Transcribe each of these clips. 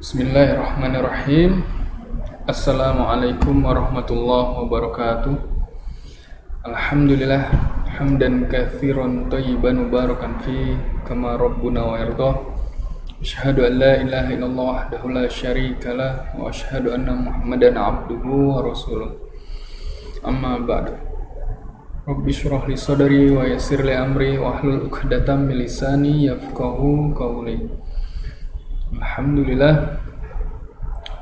Bismillahirrahmanirrahim. Assalamualaikum warahmatullahi wabarakatuh. Alhamdulillah hamdan katsiran thayyiban mubarakan fi kama rabbuna wa yarda. Asyhadu an la ilaha illallah wahdahu la syarikalah wa asyhadu anna Muhammadan abduhu wa rasuluh. Amma ba'du. Rabbi shrah li sadri wa yassir li amri wa hlul 'uqdatam min lisani yafqahu qawli. Alhamdulillah,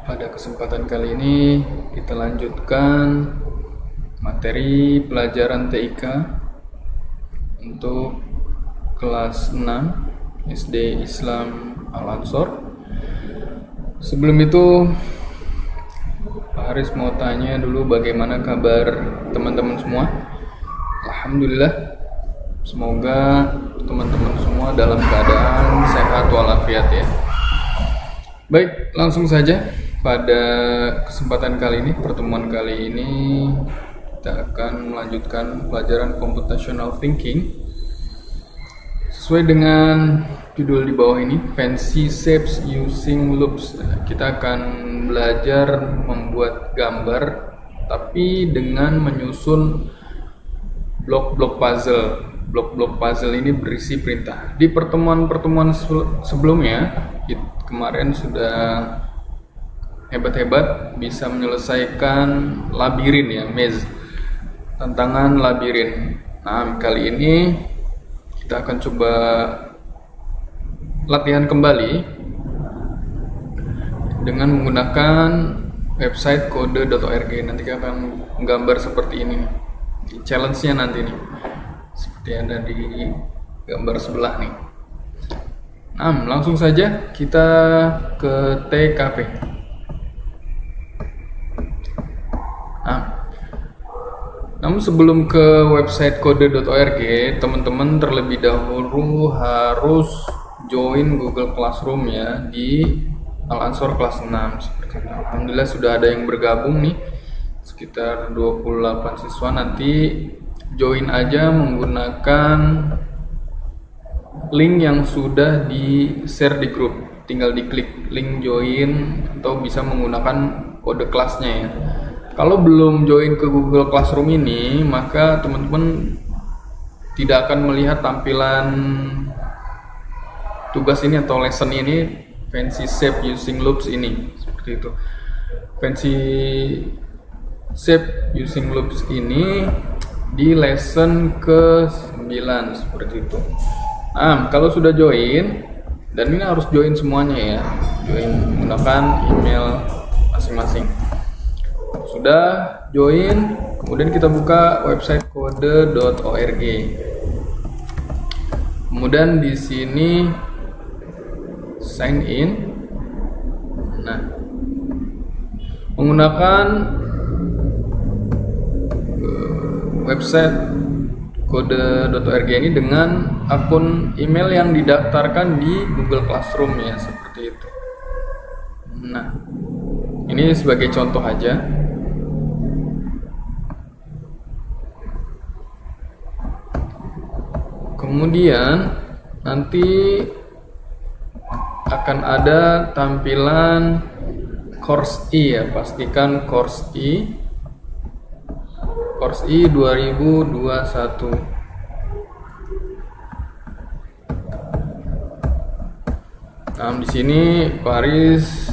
pada kesempatan kali ini kita lanjutkan materi pelajaran TIK untuk kelas 6 SD Islam Al-Ansor. Sebelum itu Pak Haris mau tanya dulu bagaimana kabar teman-teman semua. Alhamdulillah, semoga teman-teman semua dalam keadaan sehat walafiat ya. Baik, langsung saja pada kesempatan kali ini, pertemuan kali ini kita akan melanjutkan pelajaran computational thinking sesuai dengan judul di bawah ini, fancy shapes using loops. Kita akan belajar membuat gambar tapi dengan menyusun blok-blok puzzle. Blok-blok puzzle ini berisi perintah. Di pertemuan-pertemuan sebelumnya kemarin sudah hebat-hebat bisa menyelesaikan labirin ya, maze, tantangan labirin. Nah, kali ini kita akan coba latihan kembali dengan menggunakan website kode.org. Nanti kita akan menggambar seperti ini nih. Challenge-nya nanti nih seperti ada di gambar sebelah nih. Nah, langsung saja kita ke TKP. Namun sebelum ke website kode.org, teman-teman terlebih dahulu harus join Google Classroom ya di Al-Ansor kelas 6. Alhamdulillah sudah ada yang bergabung nih, sekitar 28 siswa. Nanti join aja menggunakan link yang sudah di-share di grup. Tinggal diklik link join atau bisa menggunakan kode kelasnya ya. Kalau belum join ke Google Classroom ini, maka teman-teman tidak akan melihat tampilan tugas ini atau lesson ini, fancy shape using loops ini. Seperti itu. Fancy shape using loops ini di lesson ke-9 seperti itu. Nah, kalau sudah join, dan ini harus join semuanya ya, join menggunakan email masing-masing. Sudah join, kemudian kita buka website kode.org. Kemudian di sini sign in. Nah, menggunakan website kode.org ini dengan akun email yang didaftarkan di Google Classroom ya, seperti itu. Nah, ini sebagai contoh aja. Kemudian nanti akan ada tampilan course I ya, pastikan course I 2021. Nah, di sini Pak Haris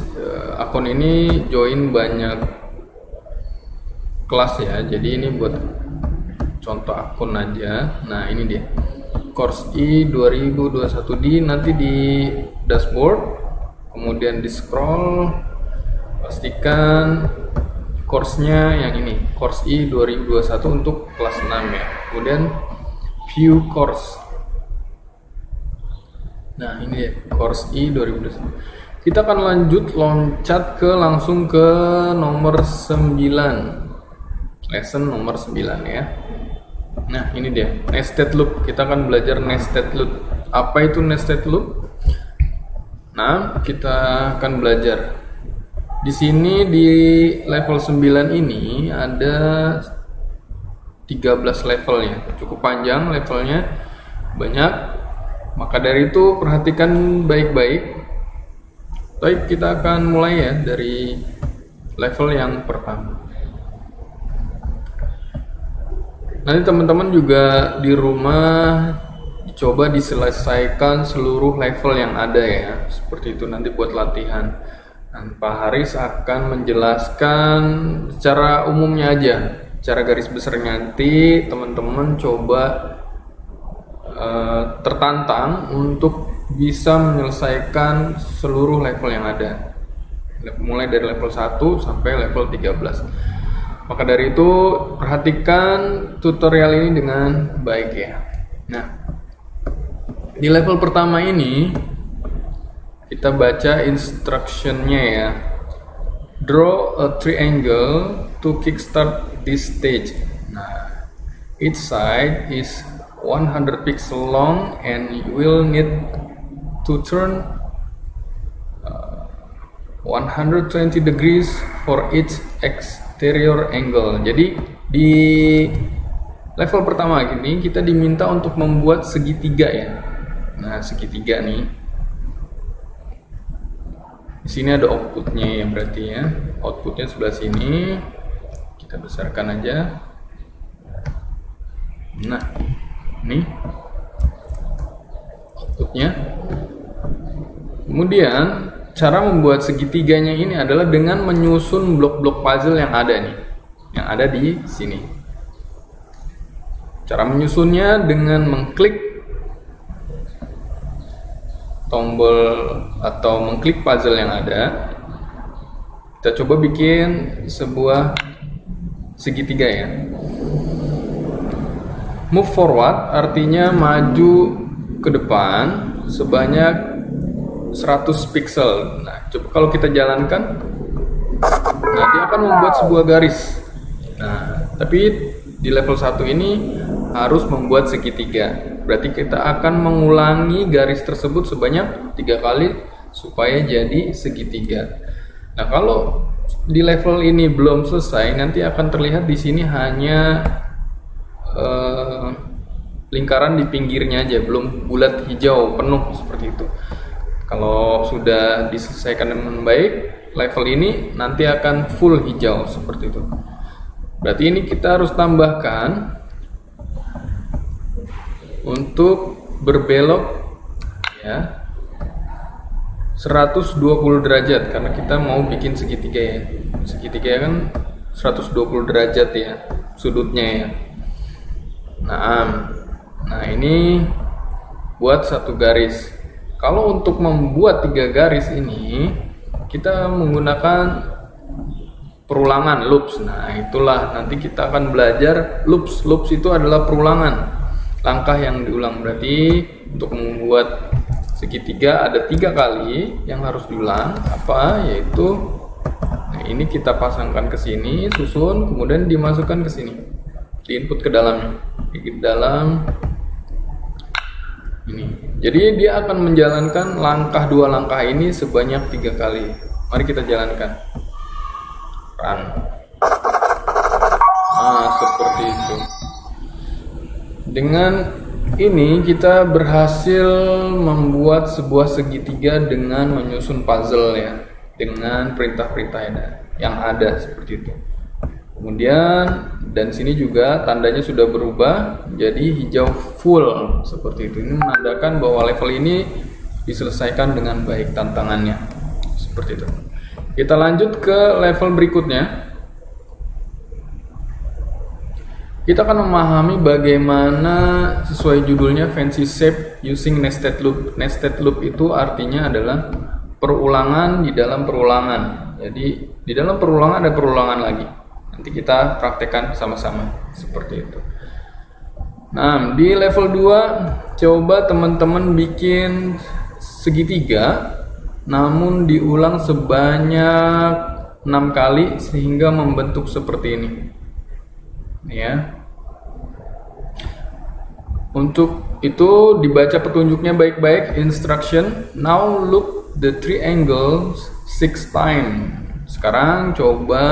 akun ini join banyak kelas ya. Jadi ini buat contoh akun aja. Nah, ini dia. Course I 2021 nanti di dashboard. Kemudian di scroll, pastikan course-nya yang ini, course I 2021 untuk kelas 6 ya. Kemudian view course. Nah, ini ya, course I 2021. Kita akan loncat langsung ke nomor 9. Lesson nomor 9 ya. Nah, ini dia, nested loop. Kita akan belajar nested loop. Apa itu nested loop? Nah, kita akan belajar. Di sini di level 9 ini ada 13 levelnya. Cukup panjang levelnya, banyak. Maka dari itu perhatikan baik-baik Baik, kita akan mulai ya dari level yang pertama. Nanti teman-teman juga di rumah coba diselesaikan seluruh level yang ada ya, seperti itu nanti buat latihan. Dan Pak Haris akan menjelaskan secara umumnya aja, cara garis besarnya. Nanti teman-teman coba tertantang untuk bisa menyelesaikan seluruh level yang ada, mulai dari level 1 sampai level 13. Maka dari itu perhatikan tutorial ini dengan baik ya. Nah, di level pertama ini kita baca instructionnya ya. Draw a triangle to kickstart this stage. Nah, each side is 100 pixel long and you will need to turn 120 degrees for each exterior angle. Jadi di level pertama ini kita diminta untuk membuat segitiga ya. Nah, segitiga nih. Di sini ada outputnya ya, berarti ya. Outputnya sebelah sini. Kita besarkan aja. Nah, ini outputnya. Kemudian cara membuat segitiganya ini adalah dengan menyusun blok-blok puzzle yang ada nih, yang ada di sini. Cara menyusunnya dengan mengklik tombol atau mengklik puzzle yang ada. Kita coba bikin sebuah segitiga ya. Move forward artinya maju ke depan sebanyak 100 pixel. Nah, coba kalau kita jalankan, nah dia akan membuat sebuah garis. Nah, tapi di level 1 ini harus membuat segitiga. Berarti kita akan mengulangi garis tersebut sebanyak 3 kali supaya jadi segitiga. Nah, kalau di level ini belum selesai, nanti akan terlihat di sini hanya lingkaran di pinggirnya aja, belum bulat hijau penuh seperti itu. Kalau sudah diselesaikan dengan baik, level ini nanti akan full hijau seperti itu. Berarti ini kita harus tambahkan untuk berbelok ya 120 derajat karena kita mau bikin segitiga ya. Segitiga kan 120 derajat ya sudutnya ya. Nah ini buat satu garis. Kalau untuk membuat 3 garis ini kita menggunakan perulangan loops. Nah, itulah nanti kita akan belajar loops. Loops itu adalah perulangan, langkah yang diulang. Berarti untuk membuat segitiga ada 3 kali yang harus diulang. Apa? Yaitu nah, ini kita pasangkan ke sini, susun, kemudian dimasukkan ke sini, diinput ke dalamnya, di dalam ini. Jadi dia akan menjalankan dua langkah ini sebanyak 3 kali. Mari kita jalankan. Run. Nah, seperti itu. Dengan ini kita berhasil membuat sebuah segitiga dengan menyusun puzzle ya, dengan perintah-perintah yang ada seperti itu. Kemudian dan sini juga tandanya sudah berubah menjadi hijau full seperti itu. Ini menandakan bahwa level ini diselesaikan dengan baik tantangannya seperti itu. Kita lanjut ke level berikutnya. Kita akan memahami bagaimana sesuai judulnya fancy shape using nested loop. Nested loop itu artinya adalah perulangan di dalam perulangan. Jadi di dalam perulangan ada perulangan lagi. Nanti kita praktekkan sama-sama seperti itu. Nah, di level 2 coba teman-teman bikin segitiga namun diulang sebanyak 6 kali sehingga membentuk seperti ini. Ya. Untuk itu dibaca petunjuknya baik-baik. Instruction, now loop the triangles 6 times. Sekarang coba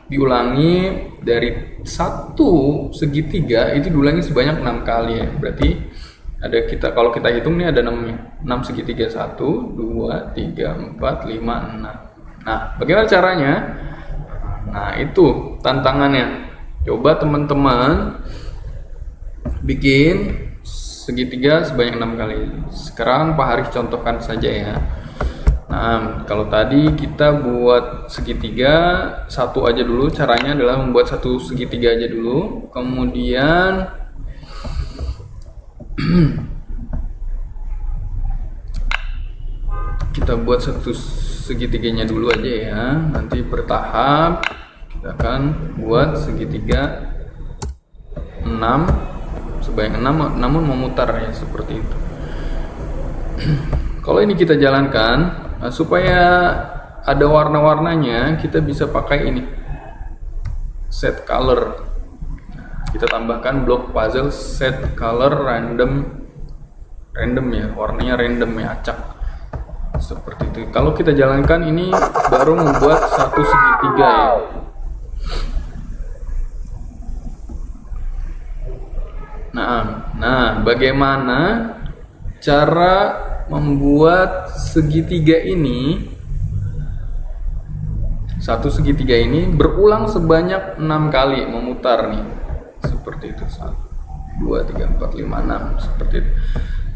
diulangi dari satu segitiga itu diulangi sebanyak 6 kali ya. Berarti ada kalau kita hitung nih ada 6 segitiga, 1 2 3 4 5 6. Nah, bagaimana caranya? Nah, itu tantangannya. Coba teman-teman bikin segitiga sebanyak 6 kali. Sekarang Pak Haris contohkan saja ya. Nah, kalau tadi kita buat segitiga satu aja dulu. Caranya adalah membuat satu segitiga aja dulu. Kemudian kita buat satu segitiganya dulu aja ya. Nanti bertahap kita akan buat segitiga 6 sebanyak 6, namun memutar ya, seperti itu. Kalau ini kita jalankan, supaya ada warna-warnanya, kita bisa pakai ini, set color. Kita tambahkan blok puzzle set color random ya, warnanya random ya, acak, seperti itu. Kalau kita jalankan ini baru membuat satu segitiga ya. Nah, bagaimana cara membuat segitiga ini, satu segitiga ini berulang sebanyak 6 kali memutar nih, seperti itu. 1 2 3 4 5 6, seperti itu.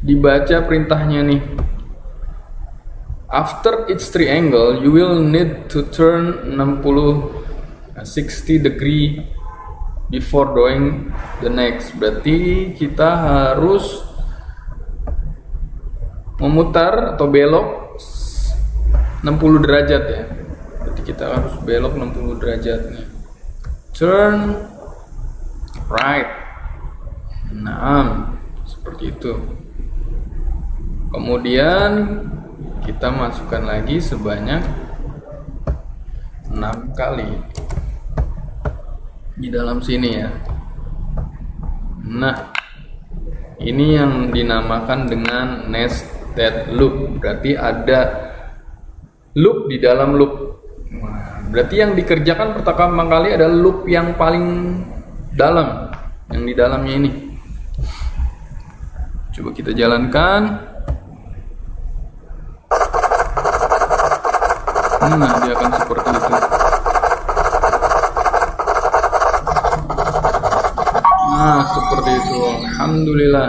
Dibaca perintahnya nih. After each triangle you will need to turn 60 degree before doing the next. Berarti kita harus memutar atau belok 60 derajat ya. Berarti kita harus belok 60 derajat nih. Turn right. Nah, seperti itu. Kemudian kita masukkan lagi sebanyak 6 kali di dalam sini ya. Nah, ini yang dinamakan dengan nested loop. Berarti ada loop di dalam loop. Nah, berarti yang dikerjakan pertama kali adalah loop yang paling dalam, yang di dalamnya ini. Coba kita jalankan. Nah, dia akan seperti itu. Nah, seperti itu. Alhamdulillah.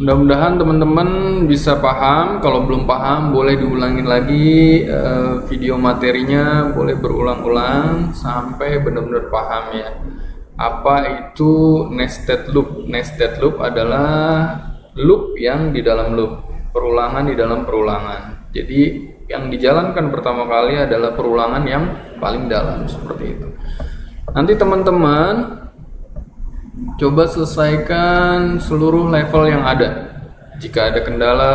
Mudah-mudahan teman-teman bisa paham. Kalau belum paham, boleh diulangin lagi video materinya, boleh berulang-ulang sampai benar-benar paham ya. Apa itu nested loop? Nested loop adalah loop yang di dalam loop, perulangan di dalam perulangan. Jadi yang dijalankan pertama kali adalah perulangan yang paling dalam, seperti itu. Nanti teman-teman coba selesaikan seluruh level yang ada. Jika ada kendala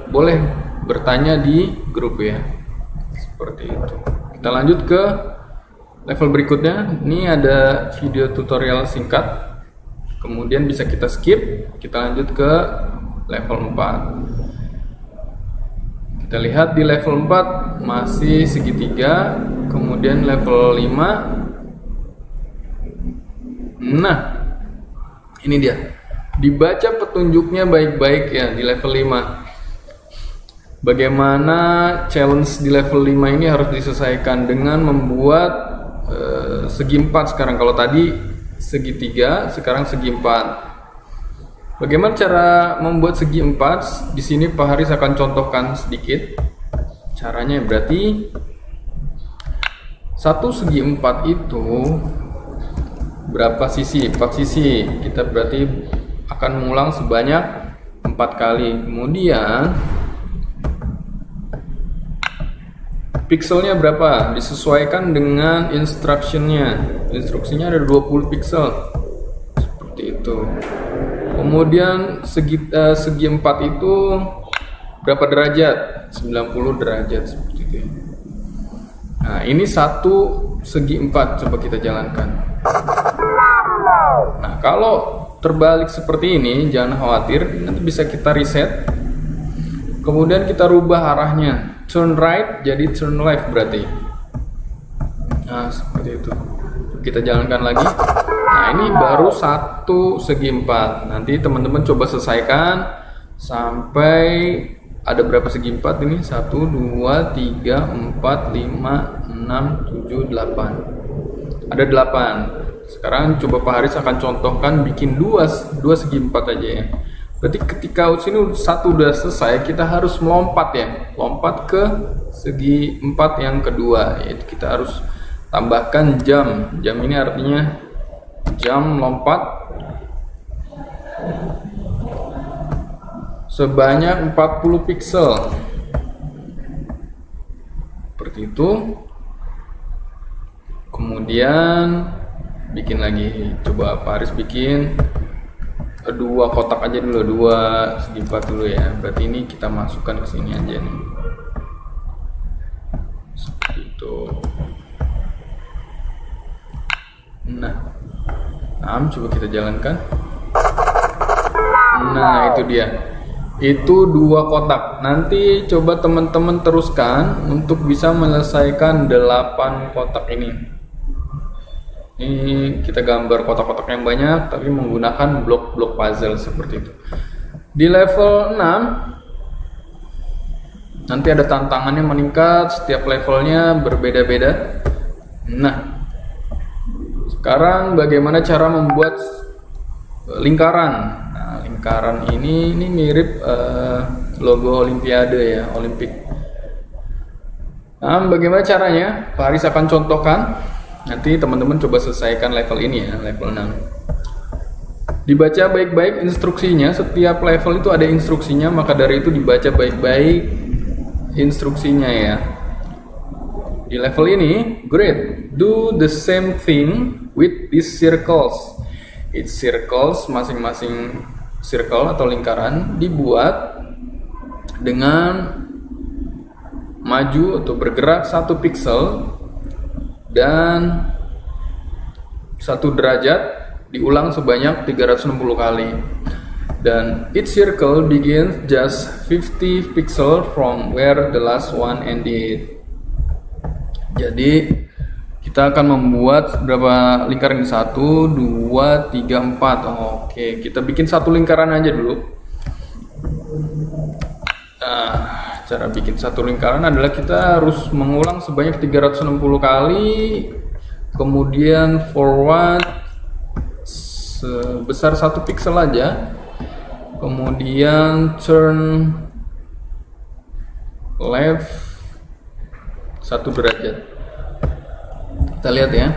boleh bertanya di grup ya, seperti itu. Kita lanjut ke level berikutnya. Ini ada video tutorial singkat, kemudian bisa kita skip. Kita lanjut ke level 4. Kita lihat di level 4 masih segitiga, kemudian level 5. Nah, ini dia. Dibaca petunjuknya baik-baik ya di level 5. Bagaimana challenge di level 5 ini harus diselesaikan dengan membuat segi 4 sekarang. Kalau tadi segitiga, sekarang segi 4. Bagaimana cara membuat segi 4? Di sini Pak Haris akan contohkan sedikit caranya. Berarti satu segi 4 itu berapa sisi? 4 sisi. Kita berarti akan mengulang sebanyak 4 kali. Kemudian pixelnya berapa? Disesuaikan dengan instruksinya. Instruksinya ada 20 pixel. Seperti itu. Kemudian segi 4 itu berapa derajat? 90 derajat, seperti itu. Nah, ini satu segi 4. Coba kita jalankan. Nah, kalau terbalik seperti ini, jangan khawatir, nanti bisa kita reset. Kemudian kita rubah arahnya. Turn right jadi turn left berarti. Nah, seperti itu. kita jalankan lagi. Nah, ini baru satu segi 4. Nanti teman-teman coba selesaikan sampai ada berapa segi 4 ini? 1, 2, 3, 4, 5, 6, 7, 8. Ada 8. Sekarang coba Pak Haris akan contohkan bikin dua segi 4 aja ya. Berarti ketika sini satu udah selesai, kita harus melompat ya. Lompat ke segi 4 yang kedua, yaitu kita harus tambahkan jam. Jam ini artinya jam lompat sebanyak 40 pixel. Seperti itu. Kemudian bikin lagi, coba Pak Haris bikin dua kotak aja dulu, 2 segi 4 dulu ya. Berarti ini kita masukkan ke sini aja nih. Seperti itu. Nah, coba kita jalankan. Nah, itu dia. Itu 2 kotak. Nanti coba teman-teman teruskan untuk bisa menyelesaikan 8 kotak ini. Ini kita gambar kotak-kotak yang banyak tapi menggunakan blok-blok puzzle seperti itu. Di level 6 nanti ada tantangannya meningkat, setiap levelnya berbeda-beda. Nah, sekarang bagaimana cara membuat lingkaran. Nah, lingkaran ini mirip logo Olimpiade ya, Olimpik. Nah, bagaimana caranya? Pak Haris akan contohkan. Nanti teman-teman coba selesaikan level ini ya, level 6. Dibaca baik-baik instruksinya, setiap level itu ada instruksinya, maka dari itu dibaca baik-baik instruksinya ya. Di level ini, great, do the same thing with these circles. Each circles, masing-masing circle atau lingkaran dibuat dengan maju atau bergerak 1 pixel dan 1 derajat, diulang sebanyak 360 kali. Dan each circle begins just 50 pixel from where the last one ended. Jadi kita akan membuat berapa lingkaran ini? 1, 2, 3, 4. Oke, kita bikin 1 lingkaran aja dulu. Cara bikin 1 lingkaran adalah kita harus mengulang sebanyak 360 kali, kemudian forward sebesar 1 pixel aja, kemudian turn left 1 derajat. Kita lihat ya.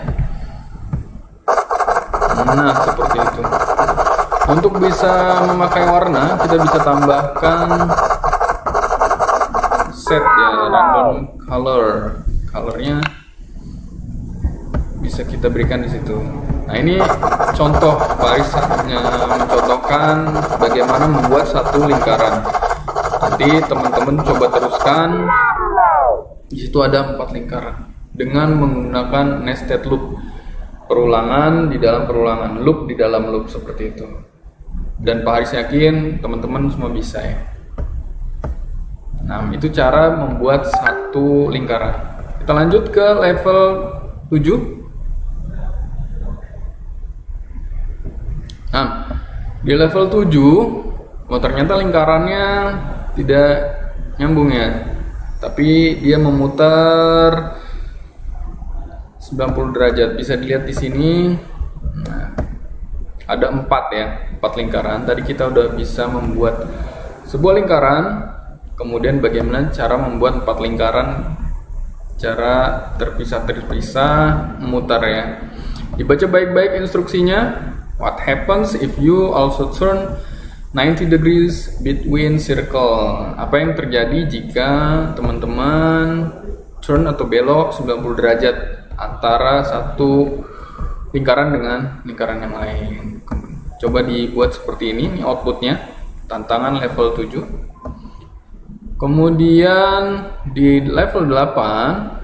Nah, seperti itu. Untuk bisa memakai warna, kita bisa tambahkan set ya, random colornya bisa kita berikan di situ. Nah, ini contoh Pak Haris mencontohkan bagaimana membuat 1 lingkaran. Nanti teman-teman coba teruskan. Di situ ada 4 lingkaran dengan menggunakan nested loop, perulangan di dalam perulangan, loop di dalam loop, seperti itu. Dan Pak Haris yakin teman-teman semua bisa ya. Nah, itu cara membuat 1 lingkaran. Kita lanjut ke level 7. Nah, di level 7, ternyata lingkarannya tidak nyambung ya. Tapi dia memutar 90 derajat. Bisa dilihat di sini. Nah, ada 4 ya, 4 lingkaran. Tadi kita udah bisa membuat sebuah lingkaran. Kemudian bagaimana cara membuat 4 lingkaran, cara terpisah-terpisah, memutar ya. Dibaca baik-baik instruksinya. What happens if you also turn 90 degrees between circle? Apa yang terjadi jika teman-teman turn atau belok 90 derajat antara 1 lingkaran dengan lingkaran yang lain? Coba dibuat seperti ini outputnya, tantangan level 7. Kemudian di level 8,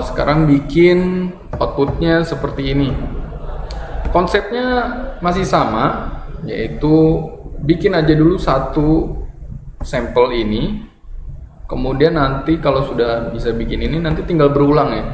sekarang bikin outputnya seperti ini. Konsepnya masih sama, yaitu bikin aja dulu 1 sampel ini, Kemudian nanti kalau sudah bisa bikin ini, nanti tinggal berulang ya.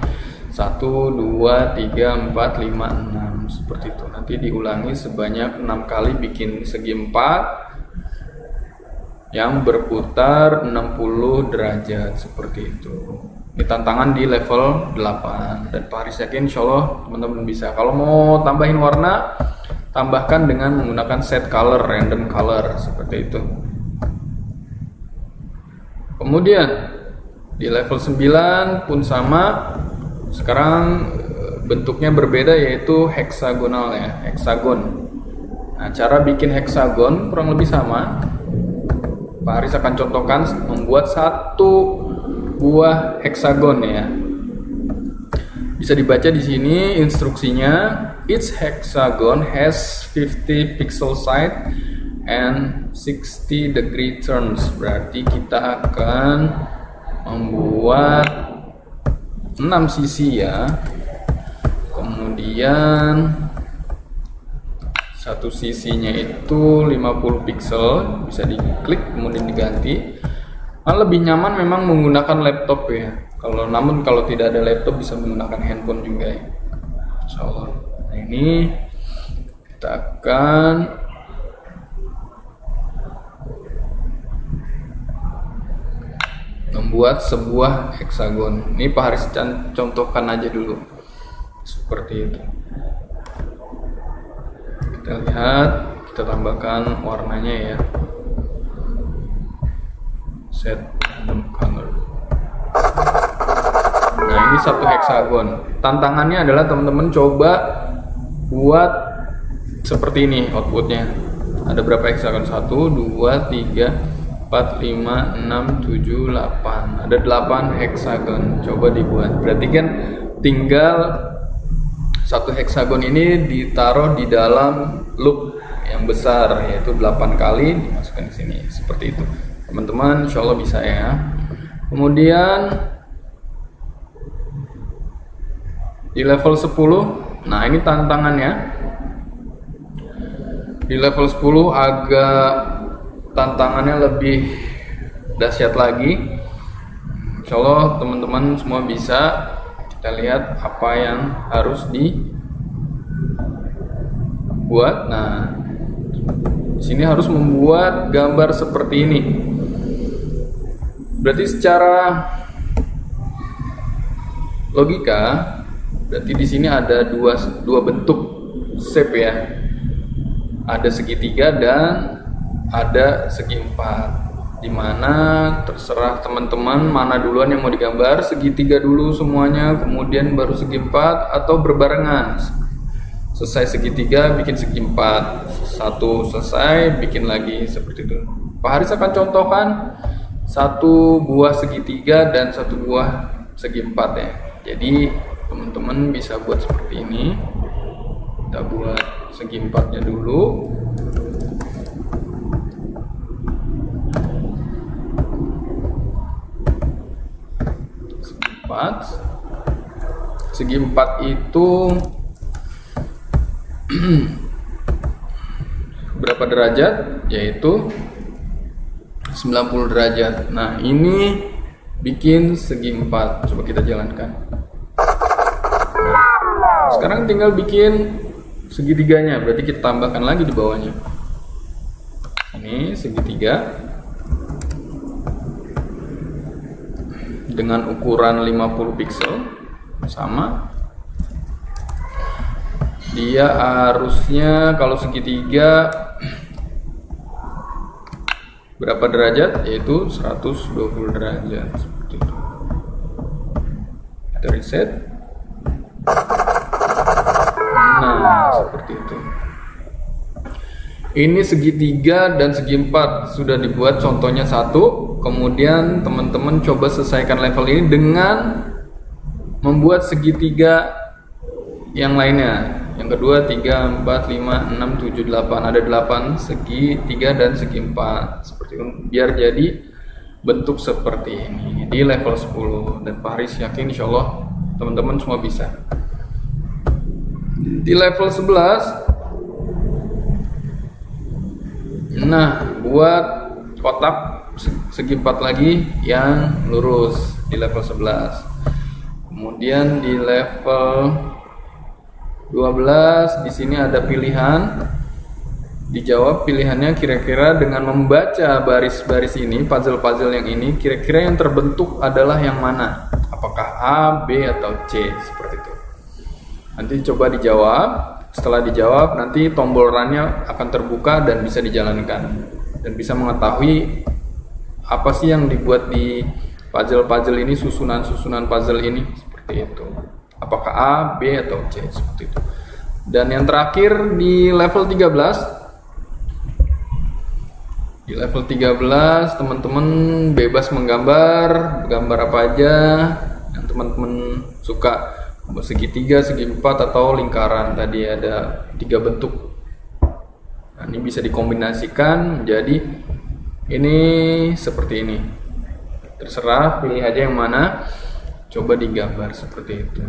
1, 2, 3, 4, 5, 6 seperti itu. Nanti diulangi sebanyak 6 kali bikin segi 4 yang berputar 60 derajat seperti itu. Ini tantangan di level 8 dan Pak Haris yakin insya Allah teman-teman bisa. Kalau mau tambahin warna, tambahkan dengan menggunakan set color, random color seperti itu. Kemudian di level 9 pun sama. Sekarang bentuknya berbeda, yaitu heksagonal ya, heksagon. Nah, cara bikin heksagon kurang lebih sama. Pak Haris akan contohkan membuat satu buah heksagon ya. Bisa dibaca di sini instruksinya. Each hexagon has 50 pixel side and 60 degree turns. Berarti kita akan membuat 6 sisi ya. Kemudian satu sisinya itu 50 pixel, bisa diklik kemudian diganti. Lebih nyaman memang menggunakan laptop ya. Namun kalau tidak ada laptop bisa menggunakan handphone juga ya. Insya Allah. Nah, ini kita akan membuat sebuah heksagon. Ini Pak Haris contohkan aja dulu seperti itu. Kita lihat, kita tambahkan warnanya ya, set random color. Nah, ini satu heksagon. Tantangannya adalah teman-teman coba buat seperti ini outputnya. Ada berapa heksagon? 1, 2, 3, 4, 5, 6, 7, 8. Ada 8 heksagon. Coba dibuat. Berarti kan tinggal satu heksagon ini ditaruh di dalam loop yang besar, yaitu 8 kali dimasukkan ke sini. Seperti itu. Teman-teman insya Allah bisa ya. Kemudian di level 10, nah ini tantangannya. Di level 10 agak tantangannya lebih dahsyat lagi. Insya Allah teman-teman semua bisa. Kita lihat apa yang harus dibuat. Nah, di sini harus membuat gambar seperti ini. Berarti secara logika, berarti di sini ada dua bentuk shape ya. Ada segitiga dan ada segi 4, dimana terserah teman-teman mana duluan yang mau digambar. Segitiga dulu semuanya, kemudian baru segi 4, atau berbarengan. Selesai segitiga bikin segi 4, satu selesai bikin lagi, seperti itu. Pak Haris akan contohkan satu buah segitiga dan satu buah segi 4 ya. Jadi teman-teman bisa buat seperti ini. Kita buat segi 4-nya dulu. Segi 4 itu berapa derajat? Yaitu 90 derajat. Nah, ini bikin segi 4. Coba kita jalankan. Nah, sekarang tinggal bikin segitiganya. Berarti kita tambahkan lagi di bawahnya. Ini segitiga dengan ukuran 50 pixel sama. Dia harusnya kalau segitiga berapa derajat? Yaitu 120 derajat seperti itu. Kita reset. Nah, seperti itu. Ini segitiga dan segi 4 sudah dibuat contohnya satu. Kemudian teman-teman coba selesaikan level ini dengan membuat segitiga yang lainnya. Yang kedua 3, 4, 5, 6, 7, 8. Ada 8 segitiga dan segi 4. Seperti itu. Biar jadi bentuk seperti ini di level 10. Dan Pak Haris yakin insya Allah teman-teman semua bisa. Di level 11, nah buat kotak segi 4 lagi yang lurus di level 11. Kemudian di level 12 di sini ada pilihan. Dijawab pilihannya kira-kira dengan membaca baris-baris ini, puzzle-puzzle yang ini, kira-kira yang terbentuk adalah yang mana? Apakah A, B, atau C? Seperti itu. Nanti coba dijawab. Setelah dijawab, nanti tombol runnya akan terbuka dan bisa dijalankan. Dan bisa mengetahui apa sih yang dibuat di puzzle-puzzle ini, susunan-susunan puzzle ini. Seperti itu. Apakah A, B, atau C? Seperti itu. Dan yang terakhir di level 13. Di level 13 teman-teman bebas menggambar, gambar apa aja yang teman-teman suka, segitiga, segi 4, atau lingkaran. Tadi ada 3 bentuk. Nah, ini bisa dikombinasikan menjadi ini seperti ini. Terserah, pilih aja yang mana. Coba digambar seperti itu.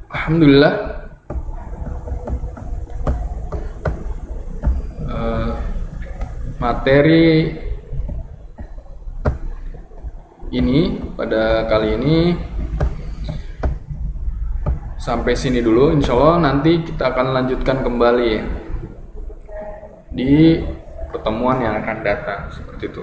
Alhamdulillah. Materi ini pada kali ini sampai sini dulu. Insya Allah nanti kita akan lanjutkan kembali ya di pertemuan yang akan datang seperti itu.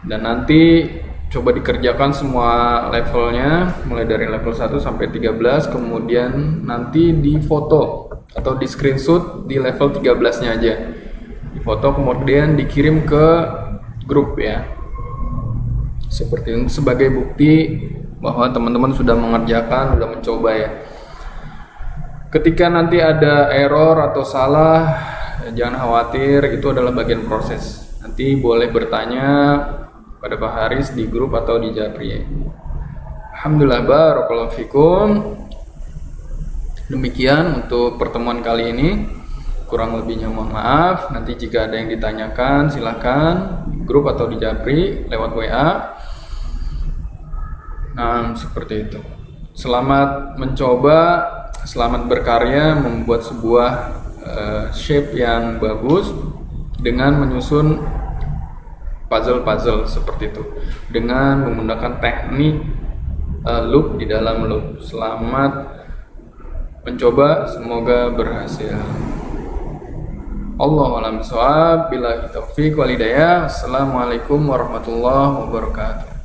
Dan nanti coba dikerjakan semua levelnya mulai dari level 1 sampai 13, kemudian nanti di foto atau di screenshot di level 13 nya aja, di foto kemudian dikirim ke grup ya, seperti itu, sebagai bukti bahwa teman-teman sudah mengerjakan, sudah mencoba ya. Ketika nanti ada error atau salah, jangan khawatir, itu adalah bagian proses. Nanti boleh bertanya pada Pak Haris di grup atau di Japri ya. Alhamdulillah, barakallahu fikum. Demikian untuk pertemuan kali ini. Kurang lebihnya mohon maaf. Nanti jika ada yang ditanyakan silahkan di grup atau di Japri lewat WA. Nah, seperti itu. Selamat mencoba, selamat berkarya membuat sebuah shape yang bagus dengan menyusun puzzle-puzzle seperti itu dengan menggunakan teknik loop di dalam loop. Selamat mencoba, semoga berhasil. Allahu a'lam bishawab, billahi taufiq wal hidayah. Assalamualaikum warahmatullahi wabarakatuh.